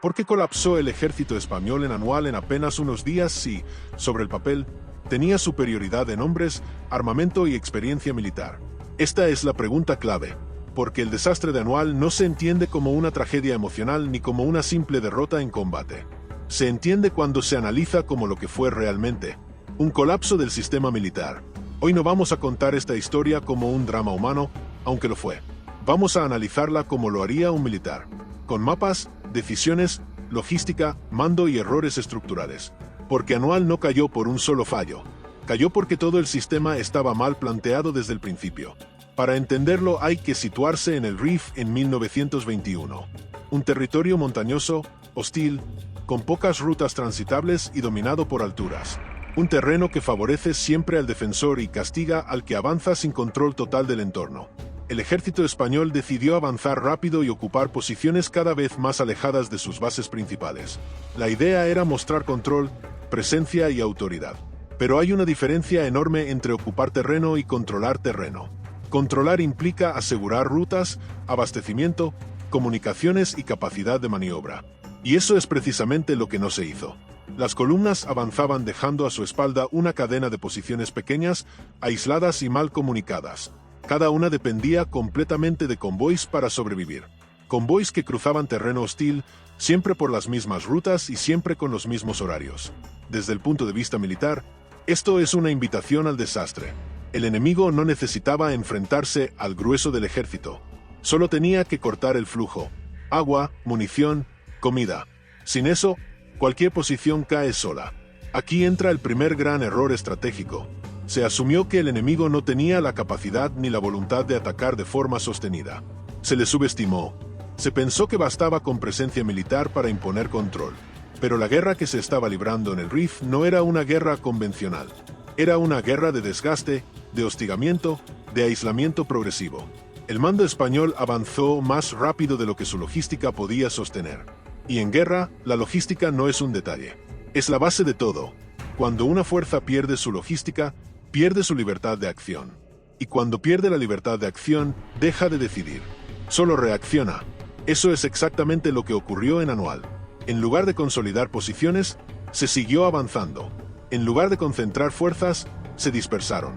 ¿Por qué colapsó el ejército español en Anual en apenas unos días si, sobre el papel, tenía superioridad en hombres, armamento y experiencia militar? Esta es la pregunta clave, porque el desastre de Anual no se entiende como una tragedia emocional ni como una simple derrota en combate. Se entiende cuando se analiza como lo que fue realmente, un colapso del sistema militar. Hoy no vamos a contar esta historia como un drama humano, aunque lo fue. Vamos a analizarla como lo haría un militar, con mapas, decisiones, logística, mando y errores estructurales. Porque Anual no cayó por un solo fallo, cayó porque todo el sistema estaba mal planteado desde el principio. Para entenderlo hay que situarse en el Rif en 1921. Un territorio montañoso, hostil, con pocas rutas transitables y dominado por alturas. Un terreno que favorece siempre al defensor y castiga al que avanza sin control total del entorno. El ejército español decidió avanzar rápido y ocupar posiciones cada vez más alejadas de sus bases principales. La idea era mostrar control, presencia y autoridad. Pero hay una diferencia enorme entre ocupar terreno y controlar terreno. Controlar implica asegurar rutas, abastecimiento, comunicaciones y capacidad de maniobra. Y eso es precisamente lo que no se hizo. Las columnas avanzaban dejando a su espalda una cadena de posiciones pequeñas, aisladas y mal comunicadas. Cada una dependía completamente de convoys para sobrevivir. Convoys que cruzaban terreno hostil, siempre por las mismas rutas y siempre con los mismos horarios. Desde el punto de vista militar, esto es una invitación al desastre. El enemigo no necesitaba enfrentarse al grueso del ejército. Solo tenía que cortar el flujo. Agua, munición, comida. Sin eso, cualquier posición cae sola. Aquí entra el primer gran error estratégico. Se asumió que el enemigo no tenía la capacidad ni la voluntad de atacar de forma sostenida. Se le subestimó. Se pensó que bastaba con presencia militar para imponer control. Pero la guerra que se estaba librando en el Rif no era una guerra convencional. Era una guerra de desgaste, de hostigamiento, de aislamiento progresivo. El mando español avanzó más rápido de lo que su logística podía sostener. Y en guerra, la logística no es un detalle. Es la base de todo. Cuando una fuerza pierde su logística, pierde su libertad de acción. Y cuando pierde la libertad de acción, deja de decidir. Solo reacciona. Eso es exactamente lo que ocurrió en Anual. En lugar de consolidar posiciones, se siguió avanzando. En lugar de concentrar fuerzas, se dispersaron.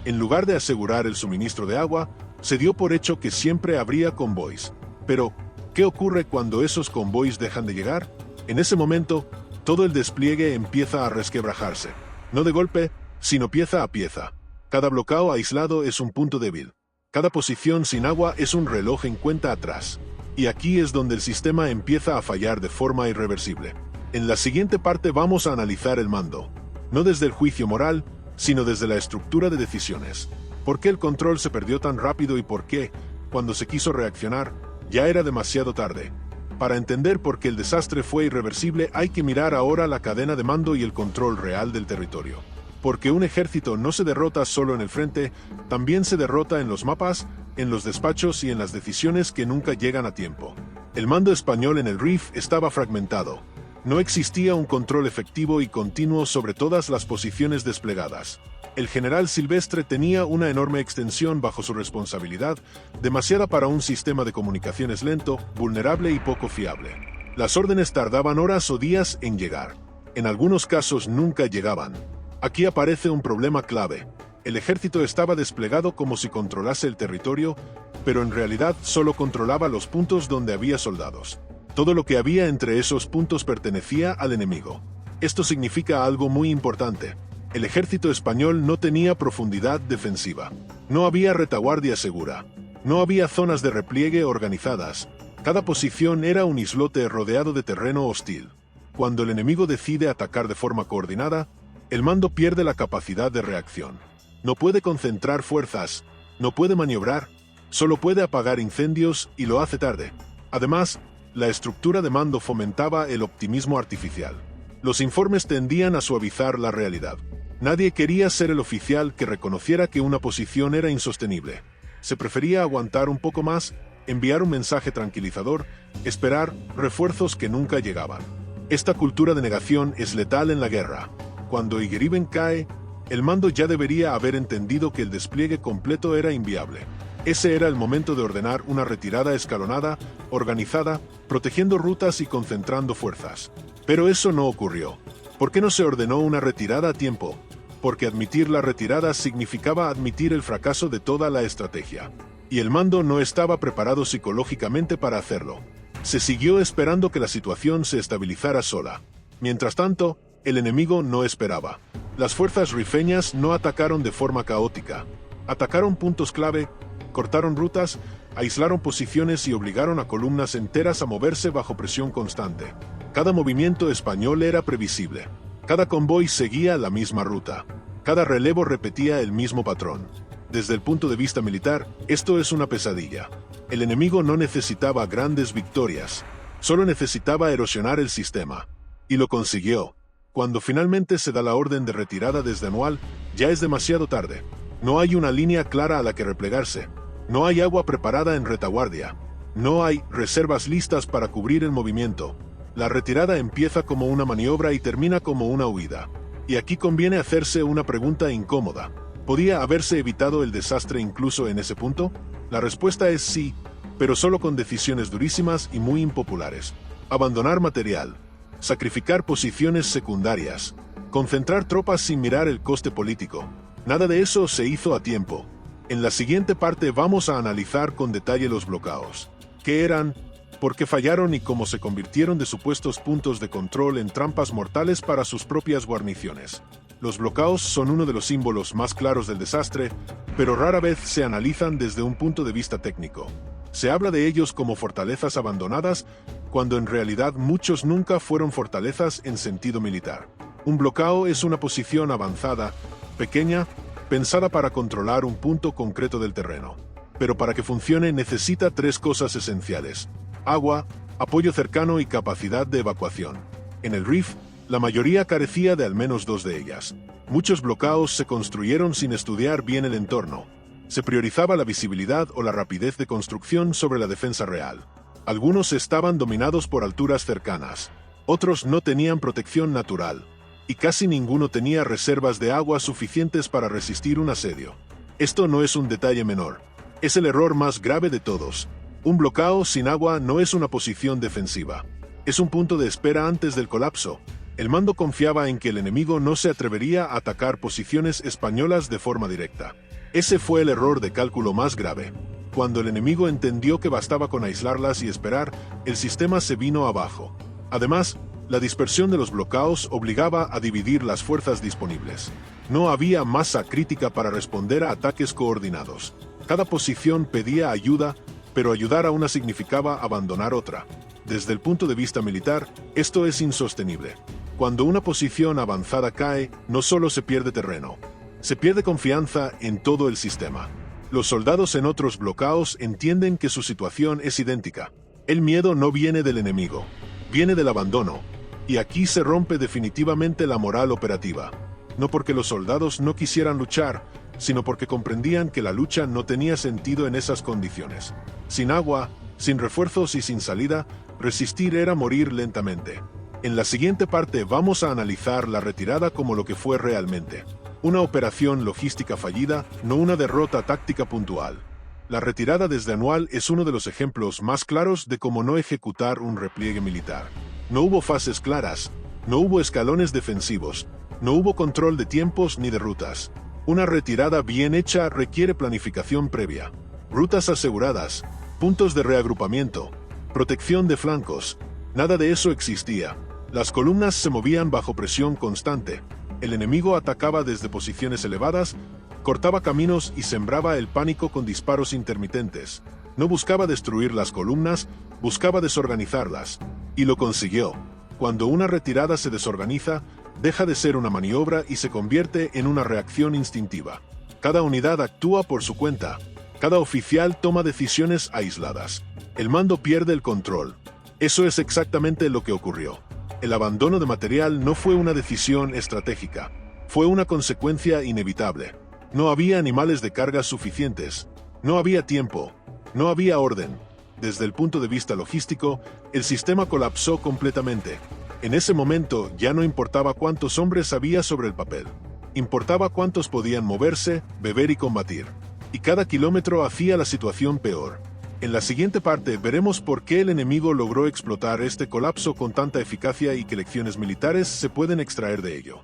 En lugar de asegurar el suministro de agua, se dio por hecho que siempre habría convoys. Pero, ¿qué ocurre cuando esos convoys dejan de llegar? En ese momento, todo el despliegue empieza a resquebrajarse. No de golpe, sino pieza a pieza. Cada bloqueo aislado es un punto débil. Cada posición sin agua es un reloj en cuenta atrás. Y aquí es donde el sistema empieza a fallar de forma irreversible. En la siguiente parte vamos a analizar el mando. No desde el juicio moral, sino desde la estructura de decisiones. ¿Por qué el control se perdió tan rápido y por qué, cuando se quiso reaccionar, ya era demasiado tarde? Para entender por qué el desastre fue irreversible hay que mirar ahora la cadena de mando y el control real del territorio. Porque un ejército no se derrota solo en el frente, también se derrota en los mapas, en los despachos y en las decisiones que nunca llegan a tiempo. El mando español en el Rif estaba fragmentado. No existía un control efectivo y continuo sobre todas las posiciones desplegadas. El general Silvestre tenía una enorme extensión bajo su responsabilidad, demasiada para un sistema de comunicaciones lento, vulnerable y poco fiable. Las órdenes tardaban horas o días en llegar. En algunos casos nunca llegaban. Aquí aparece un problema clave. El ejército estaba desplegado como si controlase el territorio, pero en realidad solo controlaba los puntos donde había soldados. Todo lo que había entre esos puntos pertenecía al enemigo. Esto significa algo muy importante. El ejército español no tenía profundidad defensiva. No había retaguardia segura. No había zonas de repliegue organizadas. Cada posición era un islote rodeado de terreno hostil. Cuando el enemigo decide atacar de forma coordinada, el mando pierde la capacidad de reacción. No puede concentrar fuerzas, no puede maniobrar, solo puede apagar incendios y lo hace tarde. Además, la estructura de mando fomentaba el optimismo artificial. Los informes tendían a suavizar la realidad. Nadie quería ser el oficial que reconociera que una posición era insostenible. Se prefería aguantar un poco más, enviar un mensaje tranquilizador, esperar refuerzos que nunca llegaban. Esta cultura de negación es letal en la guerra. Cuando Igeriben cae, el mando ya debería haber entendido que el despliegue completo era inviable. Ese era el momento de ordenar una retirada escalonada, organizada, protegiendo rutas y concentrando fuerzas. Pero eso no ocurrió. ¿Por qué no se ordenó una retirada a tiempo? Porque admitir la retirada significaba admitir el fracaso de toda la estrategia. Y el mando no estaba preparado psicológicamente para hacerlo. Se siguió esperando que la situación se estabilizara sola. Mientras tanto, el enemigo no esperaba. Las fuerzas rifeñas no atacaron de forma caótica. Atacaron puntos clave, cortaron rutas, aislaron posiciones y obligaron a columnas enteras a moverse bajo presión constante. Cada movimiento español era previsible. Cada convoy seguía la misma ruta. Cada relevo repetía el mismo patrón. Desde el punto de vista militar, esto es una pesadilla. El enemigo no necesitaba grandes victorias, solo necesitaba erosionar el sistema. Y lo consiguió. Cuando finalmente se da la orden de retirada desde Anual, ya es demasiado tarde. No hay una línea clara a la que replegarse. No hay agua preparada en retaguardia. No hay reservas listas para cubrir el movimiento. La retirada empieza como una maniobra y termina como una huida. Y aquí conviene hacerse una pregunta incómoda. ¿Podía haberse evitado el desastre incluso en ese punto? La respuesta es sí, pero solo con decisiones durísimas y muy impopulares. Abandonar material, sacrificar posiciones secundarias, concentrar tropas sin mirar el coste político. Nada de eso se hizo a tiempo. En la siguiente parte vamos a analizar con detalle los bloqueos. ¿Qué eran? ¿Por qué fallaron y cómo se convirtieron de supuestos puntos de control en trampas mortales para sus propias guarniciones? Los bloqueos son uno de los símbolos más claros del desastre, pero rara vez se analizan desde un punto de vista técnico. Se habla de ellos como fortalezas abandonadas, cuando en realidad muchos nunca fueron fortalezas en sentido militar. Un bloqueo es una posición avanzada, pequeña, pensada para controlar un punto concreto del terreno. Pero para que funcione necesita tres cosas esenciales: agua, apoyo cercano y capacidad de evacuación. En el Rif, la mayoría carecía de al menos dos de ellas. Muchos bloqueos se construyeron sin estudiar bien el entorno. Se priorizaba la visibilidad o la rapidez de construcción sobre la defensa real. Algunos estaban dominados por alturas cercanas. Otros no tenían protección natural. Y casi ninguno tenía reservas de agua suficientes para resistir un asedio. Esto no es un detalle menor. Es el error más grave de todos. Un bloqueo sin agua no es una posición defensiva. Es un punto de espera antes del colapso. El mando confiaba en que el enemigo no se atrevería a atacar posiciones españolas de forma directa. Ese fue el error de cálculo más grave. Cuando el enemigo entendió que bastaba con aislarlas y esperar, el sistema se vino abajo. Además, la dispersión de los bloqueos obligaba a dividir las fuerzas disponibles. No había masa crítica para responder a ataques coordinados. Cada posición pedía ayuda, pero ayudar a una significaba abandonar otra. Desde el punto de vista militar, esto es insostenible. Cuando una posición avanzada cae, no solo se pierde terreno, se pierde confianza en todo el sistema. Los soldados en otros bloqueos entienden que su situación es idéntica. El miedo no viene del enemigo, viene del abandono. Y aquí se rompe definitivamente la moral operativa. No porque los soldados no quisieran luchar, sino porque comprendían que la lucha no tenía sentido en esas condiciones. Sin agua, sin refuerzos y sin salida, resistir era morir lentamente. En la siguiente parte vamos a analizar la retirada como lo que fue realmente. Una operación logística fallida, no una derrota táctica puntual. La retirada desde Anual es uno de los ejemplos más claros de cómo no ejecutar un repliegue militar. No hubo fases claras, no hubo escalones defensivos, no hubo control de tiempos ni de rutas. Una retirada bien hecha requiere planificación previa, rutas aseguradas, puntos de reagrupamiento, protección de flancos. Nada de eso existía. Las columnas se movían bajo presión constante. El enemigo atacaba desde posiciones elevadas, cortaba caminos y sembraba el pánico con disparos intermitentes. No buscaba destruir las columnas, buscaba desorganizarlas. Y lo consiguió. Cuando una retirada se desorganiza, deja de ser una maniobra y se convierte en una reacción instintiva. Cada unidad actúa por su cuenta. Cada oficial toma decisiones aisladas. El mando pierde el control. Eso es exactamente lo que ocurrió. El abandono de material no fue una decisión estratégica. Fue una consecuencia inevitable. No había animales de carga suficientes. No había tiempo. No había orden. Desde el punto de vista logístico, el sistema colapsó completamente. En ese momento ya no importaba cuántos hombres había sobre el papel. Importaba cuántos podían moverse, beber y combatir. y cada kilómetro hacía la situación peor. En la siguiente parte veremos por qué el enemigo logró explotar este colapso con tanta eficacia y qué lecciones militares se pueden extraer de ello.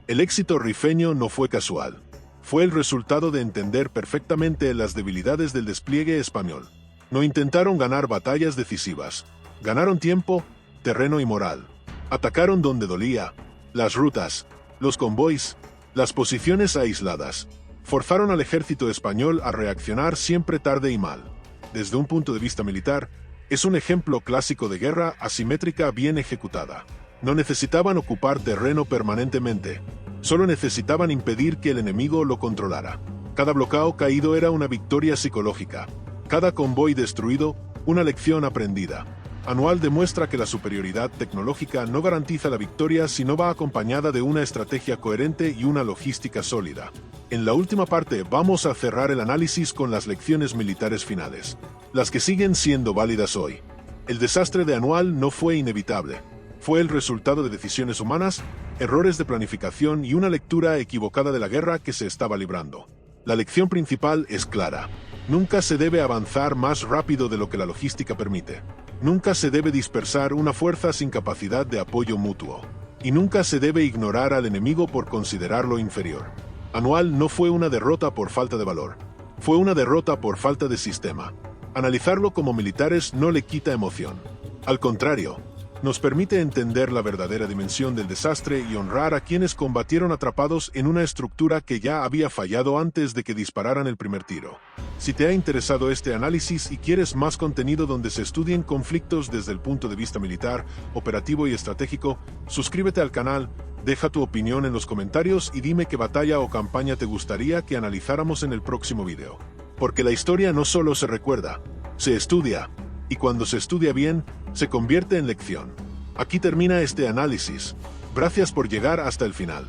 El éxito rifeño no fue casual. Fue el resultado de entender perfectamente las debilidades del despliegue español. No intentaron ganar batallas decisivas. Ganaron tiempo, terreno y moral. Atacaron donde dolía, las rutas, los convoys, las posiciones aisladas. Forzaron al ejército español a reaccionar siempre tarde y mal. Desde un punto de vista militar, es un ejemplo clásico de guerra asimétrica bien ejecutada. No necesitaban ocupar terreno permanentemente, solo necesitaban impedir que el enemigo lo controlara. Cada bloqueo caído era una victoria psicológica. Cada convoy destruido, una lección aprendida. Anual demuestra que la superioridad tecnológica no garantiza la victoria si no va acompañada de una estrategia coherente y una logística sólida. En la última parte vamos a cerrar el análisis con las lecciones militares finales, las que siguen siendo válidas hoy. El desastre de Anual no fue inevitable. Fue el resultado de decisiones humanas, errores de planificación y una lectura equivocada de la guerra que se estaba librando. La lección principal es clara. Nunca se debe avanzar más rápido de lo que la logística permite. Nunca se debe dispersar una fuerza sin capacidad de apoyo mutuo. Y nunca se debe ignorar al enemigo por considerarlo inferior. Anual no fue una derrota por falta de valor. Fue una derrota por falta de sistema. Analizarlo como militares no le quita emoción. Al contrario, nos permite entender la verdadera dimensión del desastre y honrar a quienes combatieron atrapados en una estructura que ya había fallado antes de que dispararan el primer tiro. Si te ha interesado este análisis y quieres más contenido donde se estudien conflictos desde el punto de vista militar, operativo y estratégico, suscríbete al canal, deja tu opinión en los comentarios y dime qué batalla o campaña te gustaría que analizáramos en el próximo video. Porque la historia no solo se recuerda, se estudia, y cuando se estudia bien, se convierte en lección. Aquí termina este análisis. Gracias por llegar hasta el final.